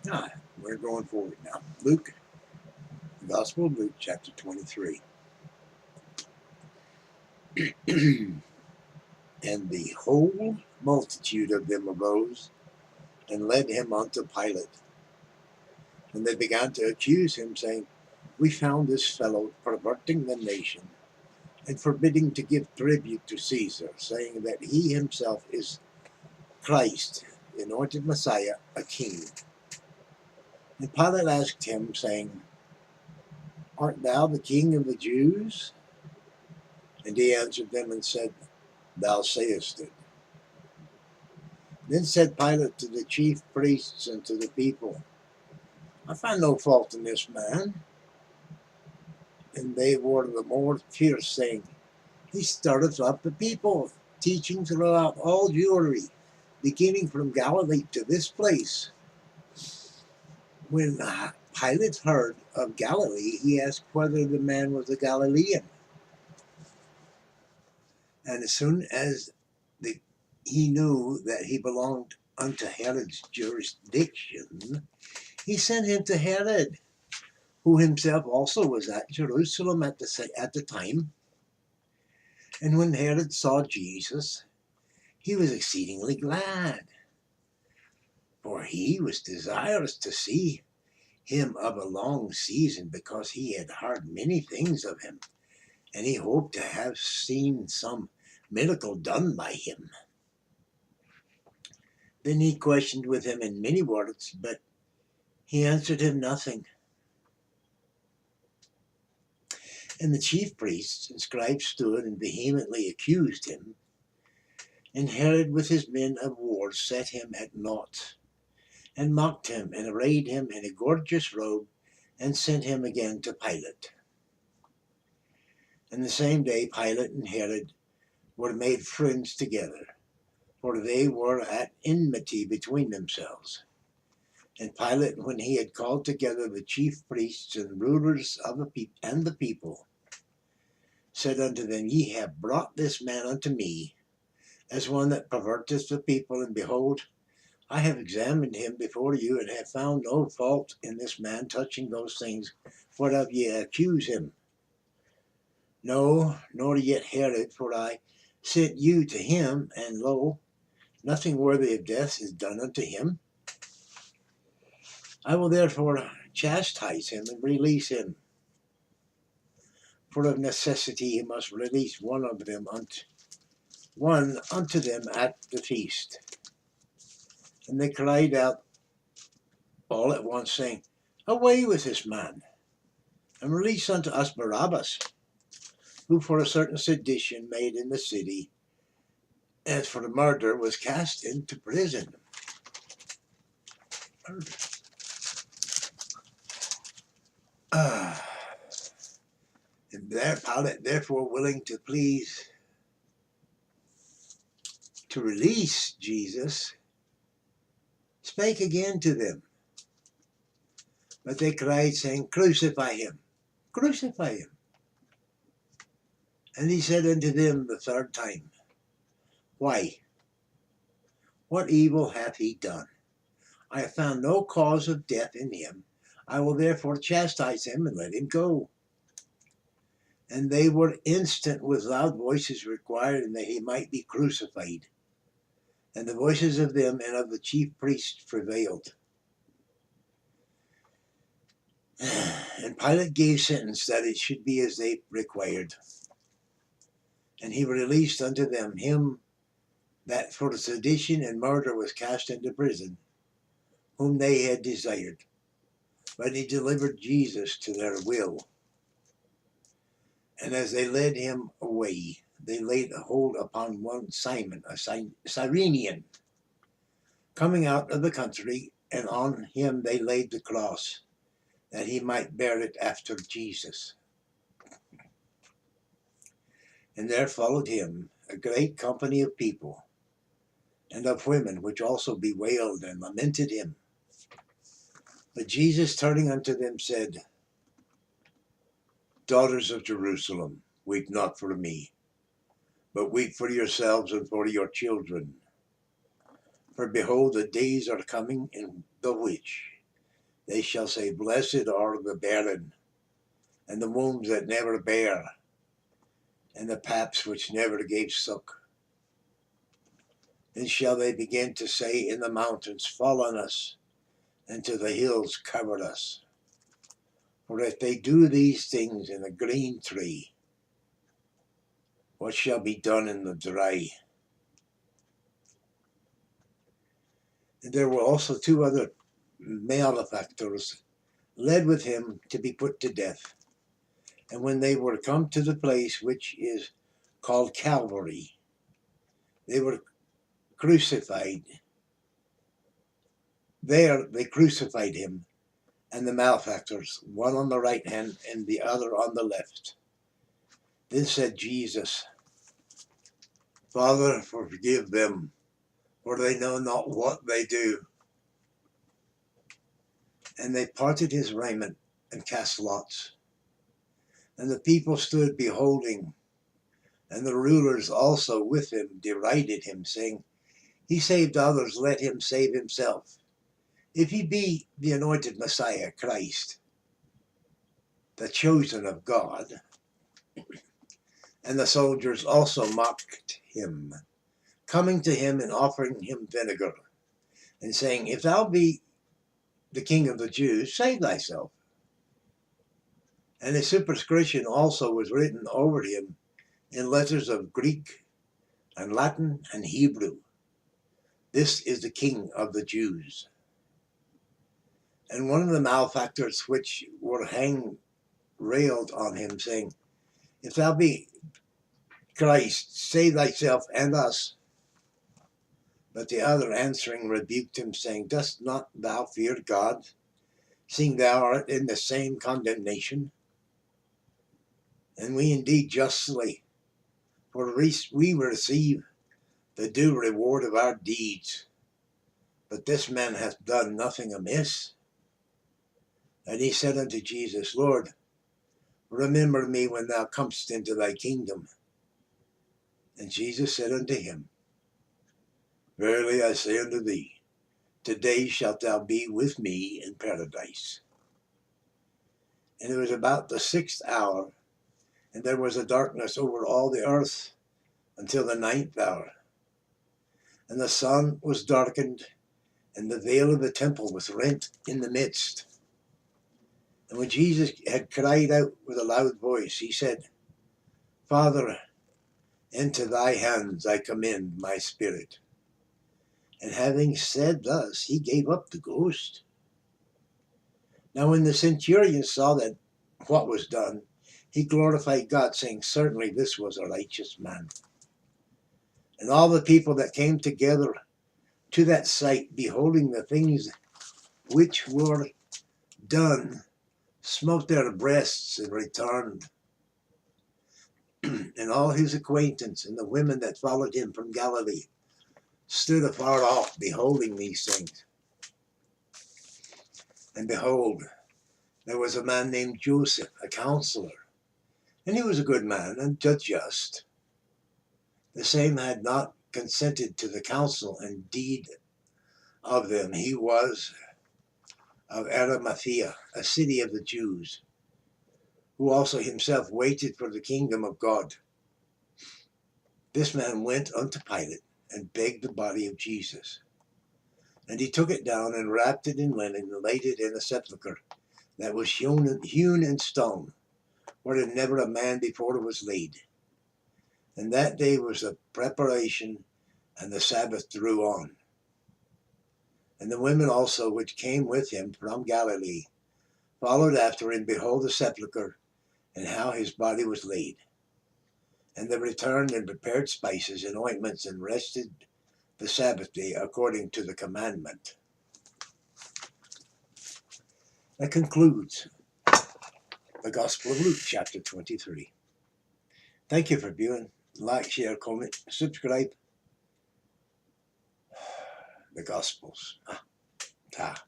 Ah, we're going forward now. Luke, the Gospel of Luke, chapter 23. And the whole multitude of them arose and led him unto Pilate. And they began to accuse him, saying, We found this fellow perverting the nation and forbidding to give tribute to Caesar, saying that he himself is Christ, the anointed Messiah, a king. And Pilate asked him, saying, Art thou the king of the Jews? And he answered them and said, Thou sayest it. Then said Pilate to the chief priests and to the people, I find no fault in this man. And they were the more fierce, saying, He stirreth up the people, teaching throughout all Jewry, beginning from Galilee to this place. When Pilate heard of Galilee, he asked whether the man was a Galilean. And as soon as he knew that he belonged unto Herod's jurisdiction, he sent him to Herod, who himself also was at Jerusalem at the time. And when Herod saw Jesus, he was exceedingly glad, for he was desirous to see him of a long season, because he had heard many things of him, and he hoped to have seen some miracle done by him. Then he questioned with him in many words, but he answered him nothing. And the chief priests and scribes stood and vehemently accused him. And Herod with his men of war set him at naught, and mocked him, and arrayed him in a gorgeous robe, and sent him again to Pilate. And the same day Pilate and Herod were made friends together, for they were at enmity between themselves. And Pilate, when he had called together the chief priests and rulers of the people, said unto them, Ye have brought this man unto me, as one that perverteth the people, and behold, I have examined him before you, and have found no fault in this man touching those things whereof ye accuse him. No, nor yet Herod, for I sent you to him, and lo, nothing worthy of death is done unto him. I will therefore chastise him and release him. For of necessity he must release one unto them at the feast. And they cried out all at once, saying, Away with this man, and release unto us Barabbas, who for a certain sedition made in the city, as for the murder, was cast into prison. And there Pilate, therefore willing to please to release Jesus, spake again to them. But they cried, saying, Crucify him, crucify him. And he said unto them the third time, Why, what evil hath he done? I have found no cause of death in him. I will therefore chastise him and let him go. And they were instant with loud voices requiring that he might be crucified. And the voices of them and of the chief priests prevailed. And Pilate gave sentence that it should be as they required. And he released unto them him that for sedition and murder was cast into prison, whom they had desired. But he delivered Jesus to their will. And as they led him away, they laid hold upon one Simon, a Cyrenian, coming out of the country, and on him they laid the cross, that he might bear it after Jesus. And there followed him a great company of people, and of women, which also bewailed and lamented him. But Jesus, turning unto them, said, Daughters of Jerusalem, weep not for me, but weep for yourselves and for your children. For behold, the days are coming in the which, They shall say, Blessed are the barren, and the wombs that never bare, and the paps which never gave suck. Then shall they begin to say in the mountains, Fall on us, and to the hills cover us. For if they do these things in a green tree, what shall be done in the dry? And there were also 2 other malefactors led with him to be put to death. And when they were come to the place which is called Calvary, they were crucified. There they crucified him and the malefactors, one on the right hand and the other on the left. Then said Jesus, Father, forgive them, for they know not what they do. And they parted his raiment and cast lots. And the people stood beholding, and the rulers also with him derided him, saying, He saved others, let him save himself, if he be the anointed Messiah, Christ, the chosen of God. And the soldiers also mocked him, coming to him and offering him vinegar, and saying, If thou be the King of the Jews, save thyself. And a superscription also was written over him in letters of Greek and Latin and Hebrew, This is the King of the Jews. And one of the malefactors which were hanged railed on him, saying, If thou be Christ, save thyself and us. But the other answering rebuked him, saying, Dost not thou fear God, seeing thou art in the same condemnation? And we indeed justly, for we receive the due reward of our deeds. But this man hath done nothing amiss. And he said unto Jesus, Lord, remember me when thou comest into thy kingdom. And Jesus said unto him, Verily I say unto thee, today shalt thou be with me in paradise. And it was about the 6th hour, and there was a darkness over all the earth until the 9th hour. And the sun was darkened, and the veil of the temple was rent in the midst. And when Jesus had cried out with a loud voice, he said, Father, into thy hands I commend my spirit. And having said thus, he gave up the ghost. Now when the centurion saw that what was done, he glorified God, saying, Certainly this was a righteous man. And all the people that came together to that sight, beholding the things which were done, smote their breasts and returned. And all his acquaintance and the women that followed him from Galilee stood afar off, beholding these things. And behold, there was a man named Joseph, a counselor, and he was a good man and just. The same had not consented to the counsel and deed of them. He was of Arimathea, a city of the Jews, who also himself waited for the kingdom of God. This man went unto Pilate and begged the body of Jesus. And he took it down and wrapped it in linen and laid it in a sepulchre that was hewn in stone, wherein never a man before was laid. And that day was the preparation, and the Sabbath drew on. And the women also which came with him from Galilee followed after, and behold the sepulchre, and how his body was laid. And they returned and prepared spices and ointments, and rested the Sabbath day according to the commandment. That concludes the Gospel of Luke, chapter 23. Thank you for viewing. Like, share, comment, subscribe. The Gospels. Ta.